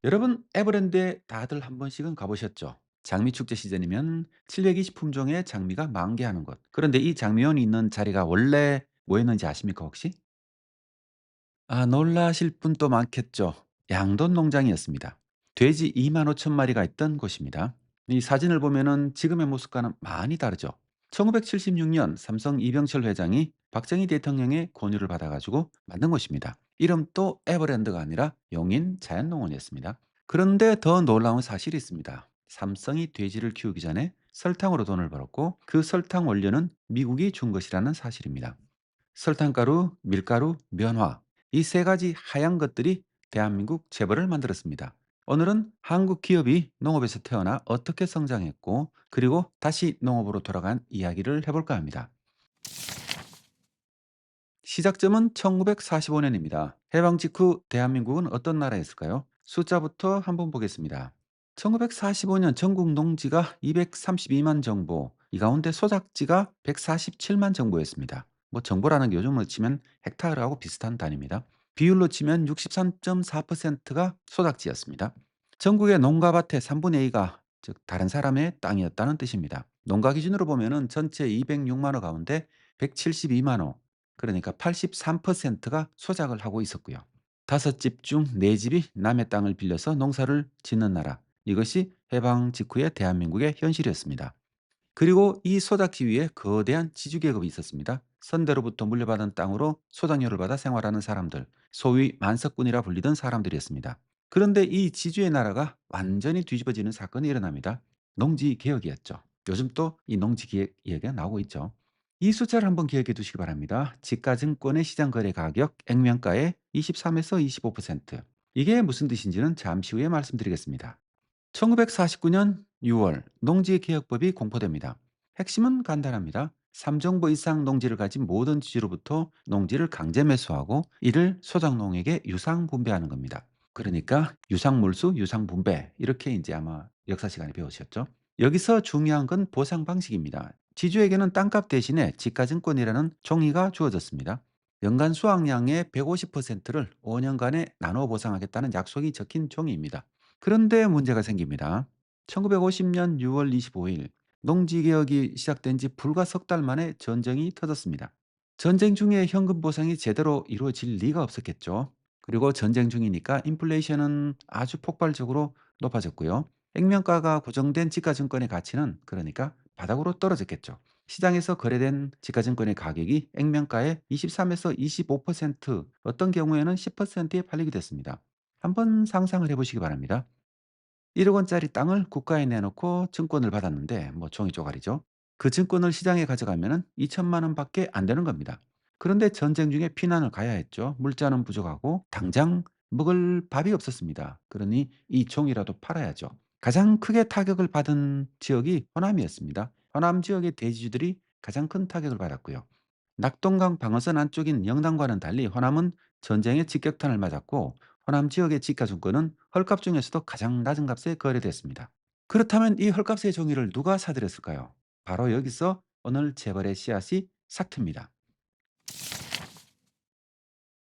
여러분, 에버랜드에 다들 한 번씩은 가보셨죠? 장미 축제 시즌이면 720품종의 장미가 만개하는 곳. 그런데 이 장미원이 있는 자리가 원래 뭐였는지 아십니까, 혹시? 놀라실 분도 많겠죠. 양돈 농장이었습니다. 돼지 2만 5천 마리가 있던 곳입니다. 이 사진을 보면은 지금의 모습과는 많이 다르죠. 1976년 삼성 이병철 회장이 박정희 대통령의 권유를 받아가지고 만든 곳입니다. 이름도 에버랜드가 아니라 용인 자연농원이었습니다. 그런데 더 놀라운 사실이 있습니다. 삼성이 돼지를 키우기 전에 설탕으로 돈을 벌었고 그 설탕 원료는 미국이 준 것이라는 사실입니다. 설탕가루, 밀가루, 면화 이 세 가지 하얀 것들이 대한민국 재벌을 만들었습니다. 오늘은 한국 기업이 농업에서 태어나 어떻게 성장했고 그리고 다시 농업으로 돌아간 이야기를 해볼까 합니다. 시작점은 1945년입니다. 해방 직후 대한민국은 어떤 나라였을까요? 숫자부터 한번 보겠습니다. 1945년 전국 농지가 232만 정보, 이 가운데 소작지가 147만 정보였습니다. 뭐 정보라는 게 요즘으로 치면 헥타르하고 비슷한 단위입니다. 비율로 치면 63.4%가 소작지였습니다. 전국의 농가밭의 3분의 2가 즉 다른 사람의 땅이었다는 뜻입니다. 농가 기준으로 보면은 전체 206만 호 가운데 172만 호, 그러니까 83%가 소작을 하고 있었고요. 다섯 집 중 네 집이 남의 땅을 빌려서 농사를 짓는 나라. 이것이 해방 직후의 대한민국의 현실이었습니다. 그리고 이 소작지 위에 거대한 지주계급이 있었습니다. 선대로부터 물려받은 땅으로 소작료를 받아 생활하는 사람들, 소위 만석군이라 불리던 사람들이었습니다. 그런데 이 지주의 나라가 완전히 뒤집어지는 사건이 일어납니다. 농지개혁이었죠. 요즘 또 이 농지개혁 이야기가 나오고 있죠. 이 숫자를 한번 기억해 두시기 바랍니다. 지가증권의 시장 거래 가격 액면가의 23에서 25%. 이게 무슨 뜻인지는 잠시 후에 말씀드리겠습니다. 1949년 6월 농지개혁법이 공포됩니다. 핵심은 간단합니다. 3정보 이상 농지를 가진 모든 지주로부터 농지를 강제 매수하고 이를 소작농에게 유상분배하는 겁니다. 그러니까 유상몰수, 유상분배 이렇게 이제 아마 역사 시간에 배우셨죠. 여기서 중요한 건 보상 방식입니다. 지주에게는 땅값 대신에 지가증권이라는 종이가 주어졌습니다. 연간 수확량의 150%를 5년간에 나눠 보상하겠다는 약속이 적힌 종이입니다. 그런데 문제가 생깁니다. 1950년 6월 25일 농지개혁이 시작된 지 불과 석 달 만에 전쟁이 터졌습니다. 전쟁 중에 현금 보상이 제대로 이루어질 리가 없었겠죠. 그리고 전쟁 중이니까 인플레이션은 아주 폭발적으로 높아졌고요. 액면가가 고정된 지가증권의 가치는 그러니까 바닥으로 떨어졌겠죠. 시장에서 거래된 지가증권의 가격이 액면가의 23에서 25%, 어떤 경우에는 10%에 팔리게 됐습니다. 한번 상상을 해보시기 바랍니다. 1억 원짜리 땅을 국가에 내놓고 증권을 받았는데 뭐 종이 쪼가리죠. 그 증권을 시장에 가져가면은 2천만 원밖에 안 되는 겁니다. 그런데 전쟁 중에 피난을 가야 했죠. 물자는 부족하고 당장 먹을 밥이 없었습니다. 그러니 이 종이라도 팔아야죠. 가장 크게 타격을 받은 지역이 호남이었습니다. 호남 지역의 대지주들이 가장 큰 타격을 받았고요. 낙동강 방어선 안쪽인 영남과는 달리 호남은 전쟁의 직격탄을 맞았고 호남 지역의 지가증권은 헐값 중에서도 가장 낮은 값에 거래됐습니다. 그렇다면 이 헐값의 종이를 누가 사들였을까요? 바로 여기서 오늘 재벌의 씨앗이 싹 틉니다.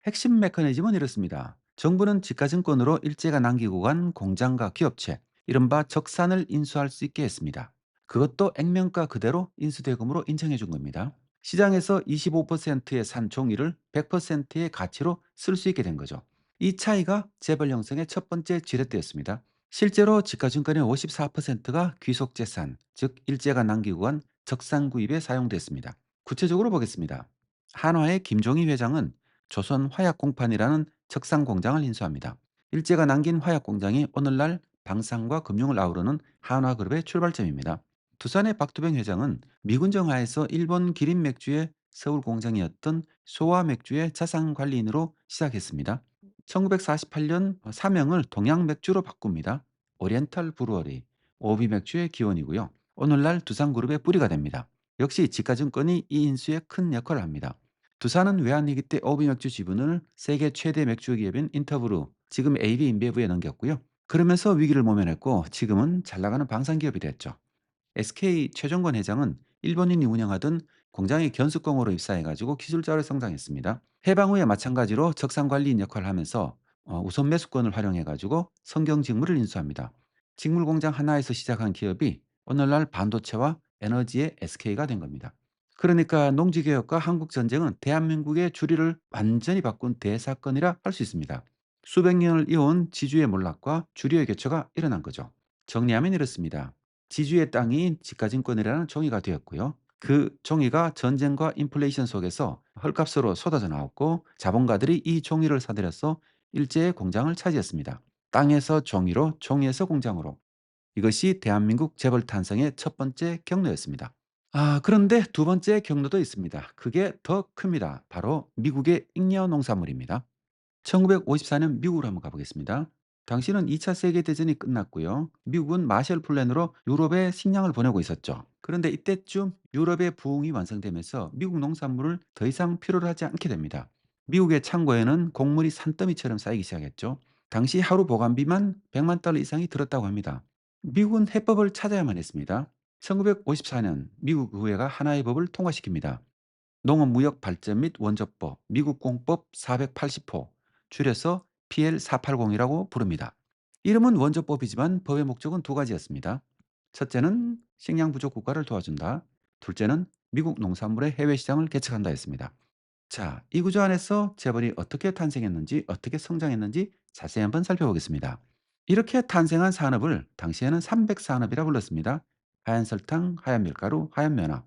핵심 메커니즘은 이렇습니다. 정부는 지가증권으로 일제가 남기고 간 공장과 기업체, 이른바 적산을 인수할 수 있게 했습니다. 그것도 액면가 그대로 인수대금으로 인정해 준 겁니다. 시장에서 25%의 산 종이를 100%의 가치로 쓸 수 있게 된 거죠. 이 차이가 재벌 형성의 첫 번째 지렛대였습니다. 실제로 지가증권의 54%가 귀속재산, 즉 일제가 남기고 간 적산 구입에 사용됐습니다. 구체적으로 보겠습니다. 한화의 김종희 회장은 조선 화약공판이라는 척상 공장을 인수합니다. 일제가 남긴 화약 공장이 오늘날 방산과 금융을 아우르는 한화그룹의 출발점입니다. 두산의 박두병 회장은 미군정 하에서 일본 기린 맥주의 서울 공장이었던 소화 맥주의 자산 관리인으로 시작했습니다. 1948년 사명을 동양 맥주로 바꿉니다. 오리엔탈 브루어리, 오비 맥주의 기원이고요. 오늘날 두산그룹의 뿌리가 됩니다. 역시 지가증권이 이 인수에 큰 역할을 합니다. 두산은 외환위기 때 오비 맥주 지분을 세계 최대 맥주 기업인 인터브루, 지금 AB 인베브에 넘겼고요. 그러면서 위기를 모면했고 지금은 잘 나가는 방산 기업이 됐죠. SK 최종건 회장은 일본인이 운영하던 공장의 견습공으로 입사해가지고 기술자로 성장했습니다. 해방 후에 마찬가지로 적산관리인 역할을 하면서 우선 매수권을 활용해 가지고 성경 직물을 인수합니다. 직물 공장 하나에서 시작한 기업이 오늘날 반도체와 에너지의 SK가 된 겁니다. 그러니까 농지개혁과 한국전쟁은 대한민국의 주리를 완전히 바꾼 대사건이라 할 수 있습니다. 수백 년을 이어온 지주의 몰락과 주류의 교체가 일어난 거죠. 정리하면 이렇습니다. 지주의 땅이 지가진권이라는 종이가 되었고요. 그 종이가 전쟁과 인플레이션 속에서 헐값으로 쏟아져 나왔고 자본가들이 이 종이를 사들여서 일제의 공장을 차지했습니다. 땅에서 종이로, 종이에서 공장으로. 이것이 대한민국 재벌 탄생의 첫 번째 경로였습니다. 그런데 두 번째 경로도 있습니다. 그게 더 큽니다. 바로 미국의 잉여 농산물입니다. 1954년 미국으로 한번 가보겠습니다. 당시는 2차 세계대전이 끝났고요. 미국은 마셜 플랜으로 유럽에 식량을 보내고 있었죠. 그런데 이때쯤 유럽의 부흥이 완성되면서 미국 농산물을 더 이상 필요로 하지 않게 됩니다. 미국의 창고에는 곡물이 산더미처럼 쌓이기 시작했죠. 당시 하루 보관비만 100만 달러 이상이 들었다고 합니다. 미국은 해법을 찾아야만 했습니다. 1954년 미국 의회가 하나의 법을 통과시킵니다. 농업무역 발전 및 원조법, 미국 공법 480호, 줄여서 PL480이라고 부릅니다. 이름은 원조법이지만 법의 목적은 두 가지였습니다. 첫째는 식량 부족 국가를 도와준다. 둘째는 미국 농산물의 해외 시장을 개척한다 했습니다. 자, 이 구조 안에서 재벌이 어떻게 탄생했는지, 어떻게 성장했는지 자세히 한번 살펴보겠습니다. 이렇게 탄생한 산업을 당시에는 삼백산업이라 불렀습니다. 하얀 설탕, 하얀 밀가루, 하얀 면화.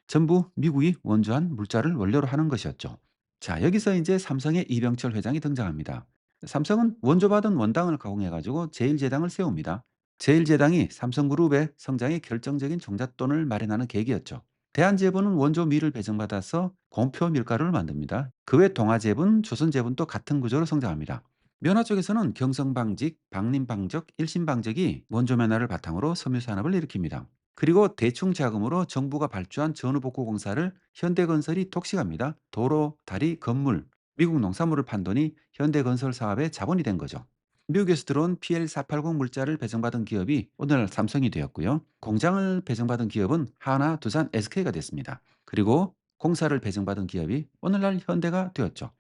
전부 미국이 원조한 물자를 원료로 하는 것이었죠. 자, 여기서 이제 삼성의 이병철 회장이 등장합니다. 삼성은 원조받은 원당을 가공해가지고 제1제당을 세웁니다. 제1제당이 삼성그룹의 성장에 결정적인 종잣돈을 마련하는 계기였죠. 대한제분은 원조 밀을 배정받아서 공표 밀가루를 만듭니다. 그 외 동아제분, 조선제분도 같은 구조로 성장합니다. 면화 쪽에서는 경성방직, 방림방적, 일신방적이 원조 면화를 바탕으로 섬유산업을 일으킵니다. 그리고 대충 자금으로 정부가 발주한 전후복구공사를 현대건설이 독식합니다. 도로, 다리, 건물, 미국 농산물을 판 돈이 현대건설 사업의 자본이 된 거죠. 미국에서 들어온 PL480 물자를 배정받은 기업이 오늘날 삼성이 되었고요. 공장을 배정받은 기업은 하나, 두산, SK가 됐습니다. 그리고 공사를 배정받은 기업이 오늘날 현대가 되었죠.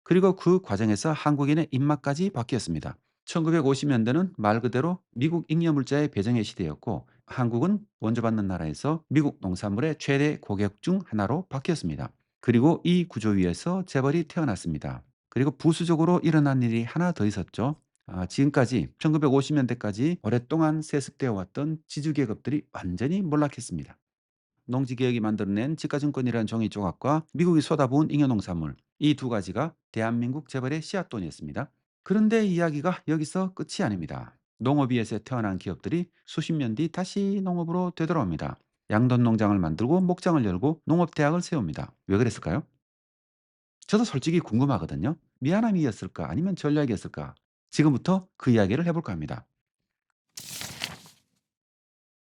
그리고 그 과정에서 한국인의 입맛까지 바뀌었습니다. 1950년대는 말 그대로 미국 잉여물자의 배정의 시대였고 한국은 원조받는 나라에서 미국 농산물의 최대 고객 중 하나로 바뀌었습니다. 그리고 이 구조 위에서 재벌이 태어났습니다. 그리고 부수적으로 일어난 일이 하나 더 있었죠. 지금까지 1950년대까지 오랫동안 세습되어 왔던 지주계급들이 완전히 몰락했습니다. 농지개혁이 만들어낸 지가증권이라는 종이 조각과 미국이 쏟아부은 잉여농산물 이 두 가지가 대한민국 재벌의 씨앗돈이었습니다. 그런데 이야기가 여기서 끝이 아닙니다. 농업위에서 태어난 기업들이 수십 년 뒤 다시 농업으로 되돌아옵니다. 양돈 농장을 만들고 목장을 열고 농업대학을 세웁니다. 왜 그랬을까요? 저도 솔직히 궁금하거든요. 미안함이었을까 아니면 전략이었을까? 지금부터 그 이야기를 해볼까 합니다.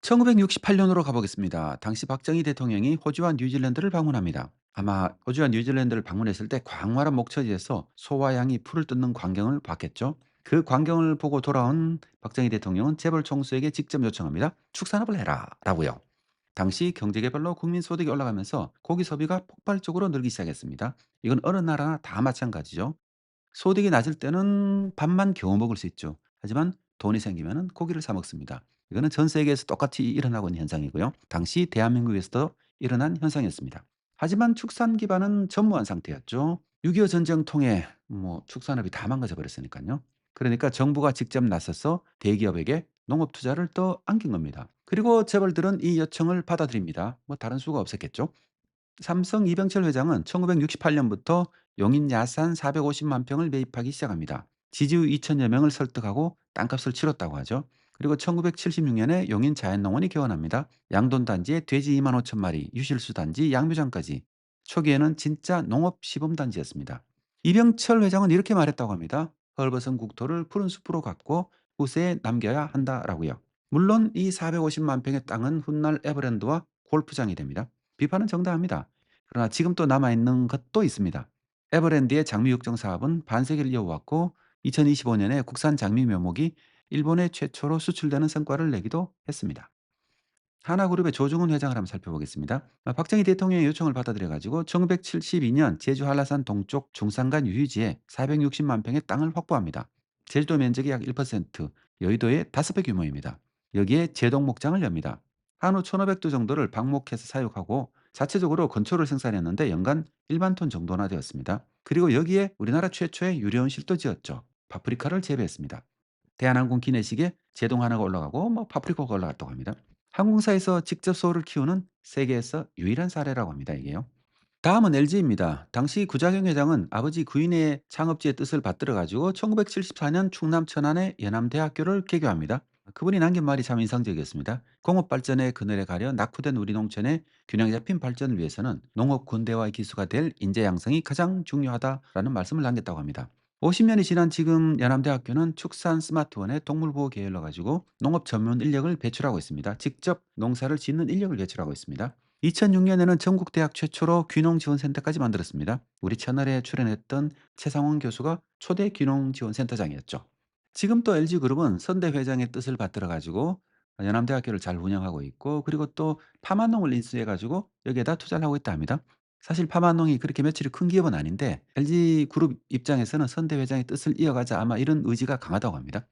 1968년으로 가보겠습니다. 당시 박정희 대통령이 호주와 뉴질랜드를 방문합니다. 아마 호주와 뉴질랜드를 방문했을 때 광활한 목초지에서 소와 양이 풀을 뜯는 광경을 봤겠죠. 그 광경을 보고 돌아온 박정희 대통령은 재벌 총수에게 직접 요청합니다. 축산업을 해라 라고요. 당시 경제개발로 국민 소득이 올라가면서 고기 소비가 폭발적으로 늘기 시작했습니다. 이건 어느 나라나 다 마찬가지죠. 소득이 낮을 때는 밥만 겨우 먹을 수 있죠. 하지만 돈이 생기면 고기를 사 먹습니다. 이거는 전 세계에서 똑같이 일어나고 있는 현상이고요. 당시 대한민국에서도 일어난 현상이었습니다. 하지만 축산 기반은 전무한 상태였죠. 6.25 전쟁 통해 축산업이 다 망가져 버렸으니까요. 그러니까 정부가 직접 나서서 대기업에게 농업 투자를 또 안긴 겁니다. 그리고 재벌들은 이 요청을 받아들입니다. 다른 수가 없었겠죠. 삼성 이병철 회장은 1968년부터 용인 야산 450만 평을 매입하기 시작합니다. 지주 2천여 명을 설득하고 땅값을 치렀다고 하죠. 그리고 1976년에 용인 자연농원이 개원합니다. 양돈 단지에 돼지 2만 5천 마리, 유실수 단지, 양묘장까지. 초기에는 진짜 농업 시범 단지였습니다. 이병철 회장은 이렇게 말했다고 합니다. 헐벗은 국토를 푸른 숲으로 갖고 후세에 남겨야 한다라고요. 물론 이 450만 평의 땅은 훗날 에버랜드와 골프장이 됩니다. 비판은 정당합니다. 그러나 지금 또 남아있는 것도 있습니다. 에버랜드의 장미 육종 사업은 반세기를 이어왔고 2025년에 국산 장미 묘목이 일본에 최초로 수출되는 성과를 내기도 했습니다. 하나그룹의 조중훈 회장을 한번 살펴보겠습니다. 박정희 대통령의 요청을 받아들여 가지고 1972년 제주 한라산 동쪽 중산간 유유지에 460만 평의 땅을 확보합니다. 제주도 면적의 약 1%, 여의도의 5배 규모입니다. 여기에 제동 목장을 엽니다. 한우 1,500도 정도를 방목해서 사육하고 자체적으로 건초를 생산했는데 연간 1만 톤 정도나 되었습니다. 그리고 여기에 우리나라 최초의 유려온 실도 지었죠. 파프리카를 재배했습니다. 대한항공 기내식에 제동 하나가 올라가고 파프리카가 올라갔다고 합니다. 항공사에서 직접 소를 키우는 세계에서 유일한 사례라고 합니다, 이게요. 다음은 LG입니다. 당시 구자경 회장은 아버지 구인의 창업지의 뜻을 받들어 가지고 1974년 충남 천안의 연암대학교를 개교합니다. 그분이 남긴 말이 참 인상적이었습니다. 공업 발전의 그늘에 가려 낙후된 우리 농촌의 균형 잡힌 발전을 위해서는 농업 군대와의 기수가 될 인재 양성이 가장 중요하다라는 말씀을 남겼다고 합니다. 50년이 지난 지금 연암대학교는 축산 스마트원의 동물보호 계열로 가지고 농업 전문 인력을 배출하고 있습니다. 직접 농사를 짓는 인력을 배출하고 있습니다. 2006년에는 전국 대학 최초로 귀농 지원 센터까지 만들었습니다. 우리 채널에 출연했던 최상원 교수가 초대 귀농 지원 센터장이었죠. 지금 또 LG그룹은 선대 회장의 뜻을 받들어 가지고 연암대학교를 잘 운영하고 있고, 그리고 또 파마농을 인수해 가지고 여기에다 투자를 하고 있다 합니다. 사실 파마농이 그렇게 며칠이 큰 기업은 아닌데 LG그룹 입장에서는 선대 회장의 뜻을 이어가자, 아마 이런 의지가 강하다고 합니다.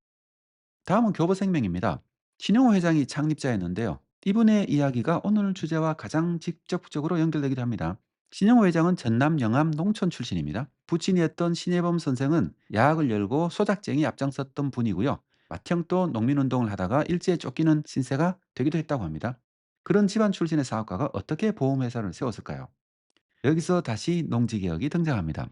다음은 교보생명입니다. 신용호 회장이 창립자였는데요. 이분의 이야기가 오늘 주제와 가장 직접적으로 연결되기도 합니다. 신용호 회장은 전남 영암 농촌 출신입니다. 부친이었던 신혜범 선생은 야학을 열고 소작쟁이 앞장섰던 분이고요. 맏형 또 농민운동을 하다가 일제에 쫓기는 신세가 되기도 했다고 합니다. 그런 집안 출신의 사업가가 어떻게 보험회사를 세웠을까요? 여기서 다시 농지개혁이 등장합니다.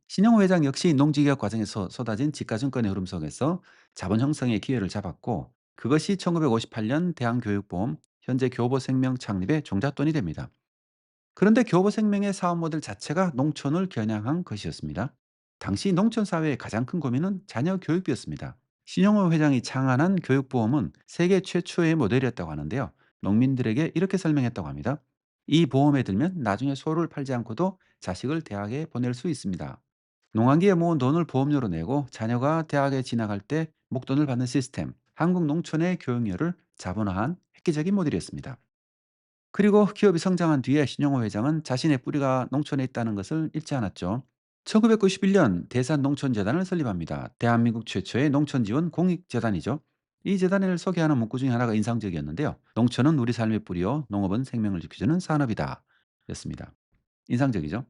신영호 회장 역시 농지개혁 과정에서 쏟아진 지가증권의 흐름 속에서 자본 형성의 기회를 잡았고, 그것이 1958년 대한교육보험, 현재 교보생명 창립의 종잣돈이 됩니다. 그런데 교보생명의 사업 모델 자체가 농촌을 겨냥한 것이었습니다. 당시 농촌 사회의 가장 큰 고민은 자녀 교육비였습니다. 신영호 회장이 창안한 교육보험은 세계 최초의 모델이었다고 하는데요. 농민들에게 이렇게 설명했다고 합니다. 이 보험에 들면 나중에 소를 팔지 않고도 자식을 대학에 보낼 수 있습니다. 농한기에 모은 돈을 보험료로 내고 자녀가 대학에 진학할 때 목돈을 받는 시스템, 한국 농촌의 교육열을 자본화한 획기적인 모델이었습니다. 그리고 기업이 성장한 뒤에 신용호 회장은 자신의 뿌리가 농촌에 있다는 것을 잊지 않았죠. 1991년 대산농촌재단을 설립합니다. 대한민국 최초의 농촌지원 공익재단이죠. 이 재단을 소개하는 문구 중에 하나가 인상적이었는데요. 농촌은 우리 삶의 뿌리요, 농업은 생명을 지켜주는 산업이다 였습니다. 인상적이죠.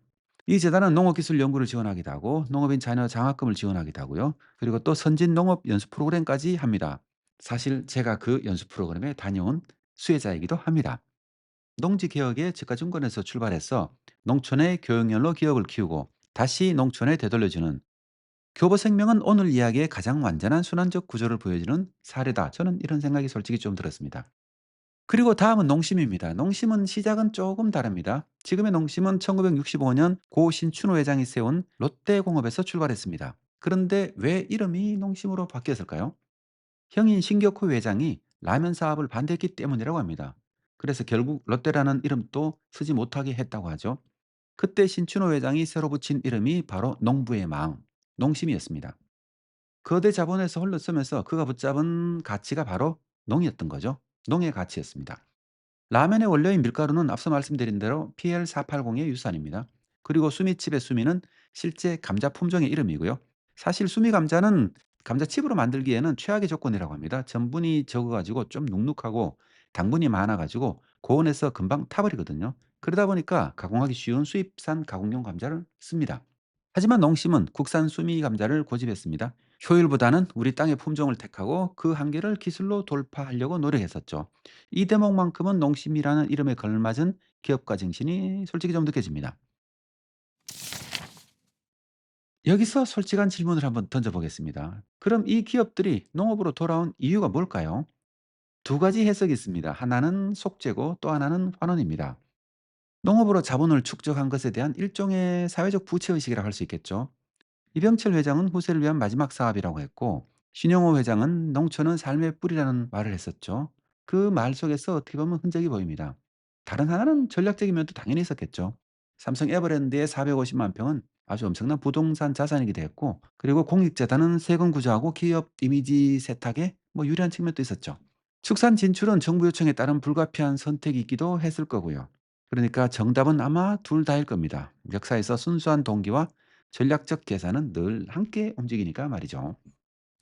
이 재단은 농업기술 연구를 지원하기도 하고 농업인 자녀 장학금을 지원하기도 하고요. 그리고 또 선진 농업 연수 프로그램까지 합니다. 사실 제가 그 연수 프로그램에 다녀온 수혜자이기도 합니다. 농지 개혁의 즉가증권에서 출발해서 농촌의 교육열로 기업을 키우고 다시 농촌에 되돌려주는 교보생명은 오늘 이야기의 가장 완전한 순환적 구조를 보여주는 사례다. 저는 이런 생각이 솔직히 좀 들었습니다. 그리고 다음은 농심입니다. 농심은 시작은 조금 다릅니다. 지금의 농심은 1965년 고 신춘호 회장이 세운 롯데공업에서 출발했습니다. 그런데 왜 이름이 농심으로 바뀌었을까요? 형인 신격호 회장이 라면 사업을 반대했기 때문이라고 합니다. 그래서 결국 롯데라는 이름도 쓰지 못하게 했다고 하죠. 그때 신춘호 회장이 새로 붙인 이름이 바로 농부의 마음, 농심이었습니다. 거대 자본에서 홀로서면서 그가 붙잡은 가치가 바로 농이었던 거죠. 농의 가치였습니다. 라면의 원료인 밀가루는 앞서 말씀드린 대로 PL480의 유산입니다. 그리고 수미칩의 수미는 실제 감자 품종의 이름이고요. 사실 수미 감자는 감자칩으로 만들기에는 최악의 조건이라고 합니다. 전분이 적어가지고 좀 눅눅하고 당분이 많아가지고 고온에서 금방 타버리거든요. 그러다 보니까 가공하기 쉬운 수입산 가공용 감자를 씁니다. 하지만 농심은 국산 수미 감자를 고집했습니다. 효율보다는 우리 땅의 품종을 택하고 그 한계를 기술로 돌파하려고 노력했었죠. 이 대목만큼은 농심이라는 이름에 걸맞은 기업가 정신이 솔직히 좀 느껴집니다. 여기서 솔직한 질문을 한번 던져보겠습니다. 그럼 이 기업들이 농업으로 돌아온 이유가 뭘까요? 두 가지 해석이 있습니다. 하나는 속죄고 또 하나는 환원입니다. 농업으로 자본을 축적한 것에 대한 일종의 사회적 부채의식이라고 할 수 있겠죠. 이병철 회장은 후세를 위한 마지막 사업이라고 했고, 신용호 회장은 농촌은 삶의 뿌리라는 말을 했었죠. 그 말 속에서 어떻게 보면 흔적이 보입니다. 다른 하나는 전략적인 면도 당연히 있었겠죠. 삼성 에버랜드의 450만 평은 아주 엄청난 부동산 자산이기도 했고, 그리고 공익재단은 세금 구조하고 기업 이미지 세탁에 유리한 측면도 있었죠. 축산 진출은 정부 요청에 따른 불가피한 선택이기도 했을 거고요. 그러니까 정답은 아마 둘 다일 겁니다. 역사에서 순수한 동기와 전략적 계산은 늘 함께 움직이니까 말이죠.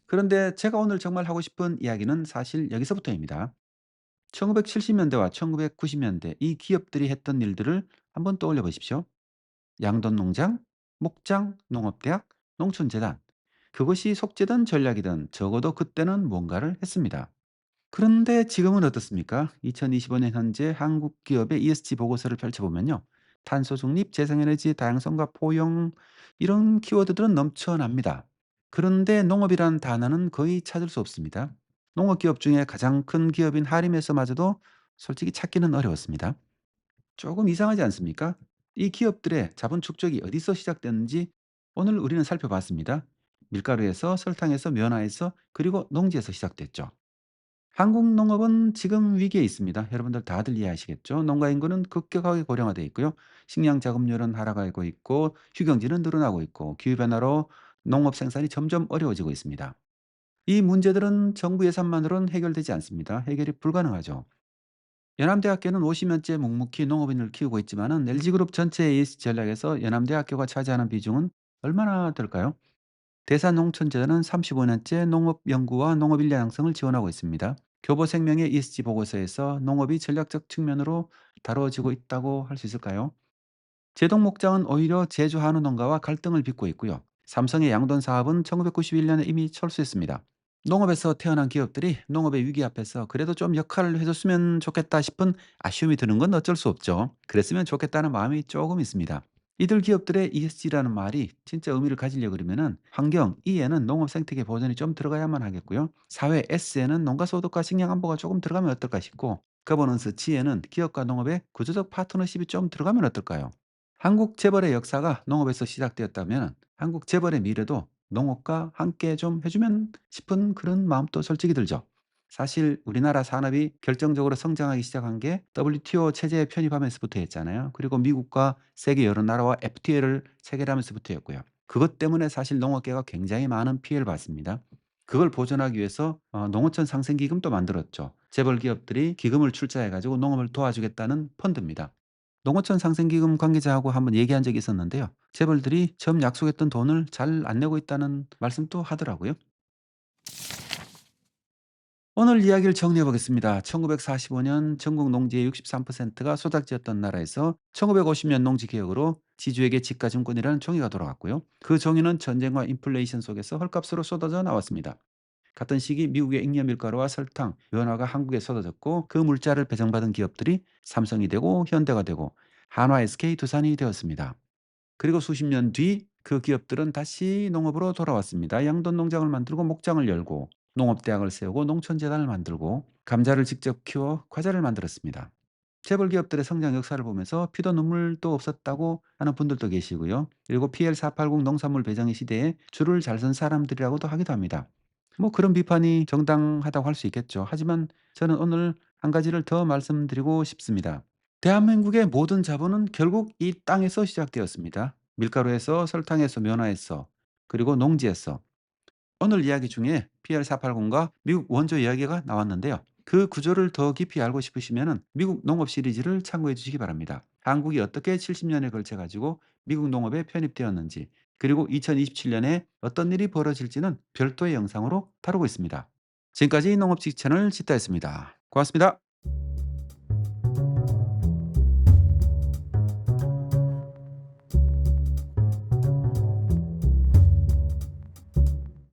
그런데 제가 오늘 정말 하고 싶은 이야기는 사실 여기서부터입니다. 1970년대와 1990년대 이 기업들이 했던 일들을 한번 떠올려 보십시오. 양돈 농장, 목장, 농업대학, 농촌재단. 그것이 속죄든 전략이든 적어도 그때는 뭔가를 했습니다. 그런데 지금은 어떻습니까? 2025년 현재 한국 기업의 ESG 보고서를 펼쳐보면요. 탄소 중립, 재생에너지 다양성과 포용 이런 키워드들은 넘쳐납니다. 그런데 농업이라는 단어는 거의 찾을 수 없습니다. 농업기업 중에 가장 큰 기업인 하림에서마저도 솔직히 찾기는 어려웠습니다. 조금 이상하지 않습니까? 이 기업들의 자본 축적이 어디서 시작됐는지 오늘 우리는 살펴봤습니다. 밀가루에서, 설탕에서, 면화에서, 그리고 농지에서 시작됐죠. 한국 농업은 지금 위기에 있습니다. 여러분들 다들 이해하시겠죠? 농가 인구는 급격하게 고령화되어 있고요. 식량 자급률은 하락하고 있고 휴경지는 늘어나고 있고 기후변화로 농업 생산이 점점 어려워지고 있습니다. 이 문제들은 정부 예산만으로는 해결되지 않습니다. 해결이 불가능하죠. 연암대학교는 50년째 묵묵히 농업인을 키우고 있지만은 LG그룹 전체 ESG 전략에서 연암대학교가 차지하는 비중은 얼마나 될까요? 대산농촌재단은 35년째 농업 연구와 농업 인력 양성을 지원하고 있습니다. 교보생명의 ESG 보고서에서 농업이 전략적 측면으로 다뤄지고 있다고 할 수 있을까요? 제동목장은 오히려 제주 한우 농가와 갈등을 빚고 있고요. 삼성의 양돈 사업은 1991년에 이미 철수했습니다. 농업에서 태어난 기업들이 농업의 위기 앞에서 그래도 좀 역할을 해줬으면 좋겠다 싶은 아쉬움이 드는 건 어쩔 수 없죠. 그랬으면 좋겠다는 마음이 조금 있습니다. 이들 기업들의 ESG라는 말이 진짜 의미를 가지려 그러면은 환경 E에는 농업 생태계 보전이 좀 들어가야만 하겠고요. 사회 S에는 농가 소득과 식량 안보가 조금 들어가면 어떨까 싶고 거버넌스 G에는 기업과 농업의 구조적 파트너십이 좀 들어가면 어떨까요? 한국 재벌의 역사가 농업에서 시작되었다면 한국 재벌의 미래도 농업과 함께 좀 해주면 싶은 그런 마음도 솔직히 들죠. 사실 우리나라 산업이 결정적으로 성장하기 시작한 게 WTO 체제에 편입하면서부터였잖아요. 그리고 미국과 세계 여러 나라와 FTA를 체결하면서부터였고요. 그것 때문에 사실 농업계가 굉장히 많은 피해를 봤습니다. 그걸 보전하기 위해서 농어촌 상생기금도 만들었죠. 재벌 기업들이 기금을 출자해가지고 농업을 도와주겠다는 펀드입니다. 농어촌 상생기금 관계자하고 한번 얘기한 적이 있었는데요. 재벌들이 처음 약속했던 돈을 잘 안 내고 있다는 말씀도 하더라고요. 오늘 이야기를 정리해 보겠습니다. 1945년 전국 농지의 63%가 소작지였던 나라에서 1950년 농지 개혁으로 지주에게 집가증권이라는 종이가 돌아왔고요. 그 종이는 전쟁과 인플레이션 속에서 헐값으로 쏟아져 나왔습니다. 같은 시기 미국의 잉여 밀가루와 설탕, 연화가 한국에 쏟아졌고 그 물자를 배정받은 기업들이 삼성이 되고 현대가 되고 한화 SK 두산이 되었습니다. 그리고 수십 년 뒤 그 기업들은 다시 농업으로 돌아왔습니다. 양돈 농장을 만들고 목장을 열고 농업대학을 세우고 농촌재단을 만들고 감자를 직접 키워 과자를 만들었습니다. 재벌 기업들의 성장 역사를 보면서 피도 눈물도 없었다고 하는 분들도 계시고요. 그리고 PL480 농산물 배정의 시대에 줄을 잘 선 사람들이라고도 하기도 합니다. 뭐 그런 비판이 정당하다고 할 수 있겠죠. 하지만 저는 오늘 한 가지를 더 말씀드리고 싶습니다. 대한민국의 모든 자본은 결국 이 땅에서 시작되었습니다. 밀가루에서, 설탕에서, 면화에서, 그리고 농지에서. 오늘 이야기 중에 PR480과 미국 원조 이야기가 나왔는데요. 그 구조를 더 깊이 알고 싶으시면 미국 농업 시리즈를 참고해 주시기 바랍니다. 한국이 어떻게 70년에 걸쳐 가지고 미국 농업에 편입되었는지, 그리고 2027년에 어떤 일이 벌어질지는 별도의 영상으로 다루고 있습니다. 지금까지 농업지 채널 지타였습니다. 고맙습니다.